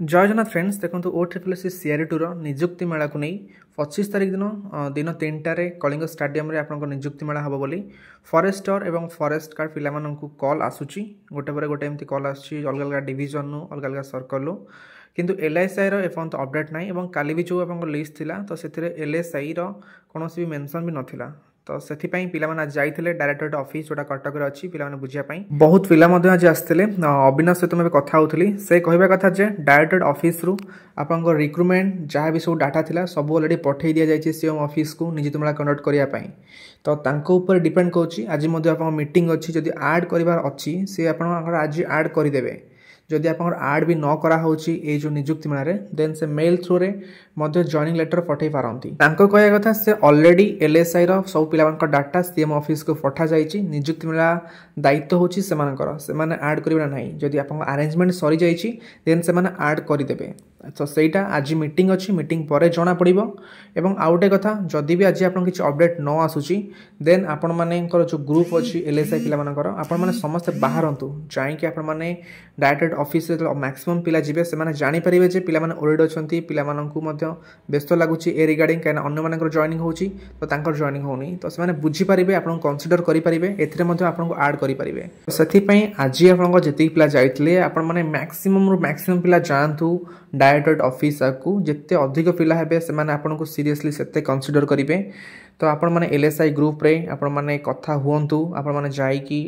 जय जगन्नाथ फ्रेंड्स देखो OSSC CRE 2 निजुक्ति मेला को नहीं 25 तारिख दिन दिन 3टार कलिंग स्टाडियम आप निजुक्ति मेला हम बोली फॉरेस्टर एवं फॉरेस्ट गार्ड पिला कॉल आसूची गोटे पर गोटे एमती कॉल आसूची अलग अलग डिविजन अलग अलग सर्कल किंतु LSI एपर्यंत अपडेट ना काली भी जो आप लिस्ट थिला तो से LSI कौन भी मेंशन भी नथिला तो से पिला जाइए डायरेक्टरेट ऑफिस जोटा कटक अच्छी पिला बुझापी बहुत पिला आज आसते अविनाश सहित मैं कथा होती से कहवा कथा जे डायरेक्टरेट ऑफिस रु आप रिक्रुटमेंट जहाँ भी सब डाटा थिला सब ऑलरेडी पठे दि जाए सीएम ऑफिस को निजी तुम्हारा कंडक्ट करने तो तांको डिपेंड करुच्ची आज मीटिंग अच्छी जदि ऐड करार अच्छी सी आज ऐड करदे जदि आप ऐड भी न करा होची ए जो निजुक्ति मेला देन से मेल थ्रू रे मध्य जॉइनिंग लेटर पठे पारंती कहया कथा से ऑलरेडी LSI सब पिला डाटा सीएम ऑफिस को पठा जाइए निजुक्ति मेला दायित्व होची से ऐड करिबा नाही जदि आप अरेंजमेंट सरी जाइए देन से ऐड करदे तो सहीटा आज मीटिंग अच्छी मीटिंग पर जना पड़ो एवं आउ गोटे कथा जदि भी आज आप किसी अपडेट न आसूची देन आपण मानकर जो ग्रुप अच्छी LSI पिलामानकर आपण माने समस्त बाहरंतु जाइए आपण माने डायरेक्टरेट ऑफिस मैक्सिमम पिला जिबे से माने जानि परिबे जे पिला माने ऑलरेडी अछंती पिला माननकु मध्य व्यस्त लागुची ए रिगार्डिंग काना अन्य मानकर जॉइनिंग होची तो तांकर जॉइनिंग होनी तो से माने बुझी परिबे आपण कंसीडर करि परिबे एथिरे मध्य आपण ऐड करि परिबे तो सेथि पई आज आपण जति पिला जाइतले आपण माने मैक्सिमम पिला जानथु डायरेक्टरेट ऑफिस को जिते अधिक पिला हेबे से माने आपन को सीरियसली सेते कंसीडर करिवे तो आपण माने LSI ग्रुप रे आपण माने कथा हुअंतु आपण माने जाई कि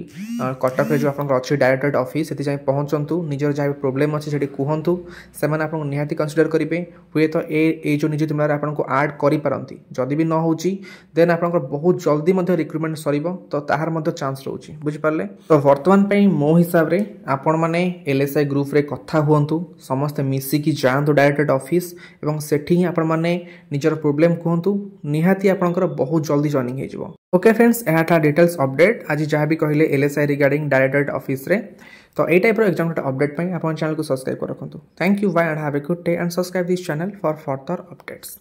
कटक रे जो आपण अछि डायरेक्टरेट ऑफिस सेति जाई पहुंचंतु निजर जाय प्रॉब्लम अछि सेठी कहंतु से माने आपण निहाती कंसीडर करिवे हुए तो ए जो निजी तुमरा आपण को ऐड करि पारंती जदी भी न होची देन आपण को बहुत जल्दी मध्ये रिक्रुटमेंट सरीबो तो ताहार मध्ये चांस रहउची बुझि पारले तो वर्तमान पई मो हिसाब रे आपण माने LSI ग्रुप रे कथा हुअंतु समस्त मिसी कि जानतु डायरेक्टरेट ऑफिस एवं सेठी ही आपण माने निजर प्रॉब्लम कहंतु निहाती आपनकर बहुत जल्दी जॉइनिंग हो ओके फ्रेंड्स यह था डिटेल्स अपडेट आज जहाँ भी कहले LSI रिगार्डिंग डायरेक्टरेट ऑफिस रे तो यही टाइप एग्जाम अपडेट अपने चैनल को सब्सक्राइब कर रखु thank you bye and have a good day and subscribe this channel for further updates.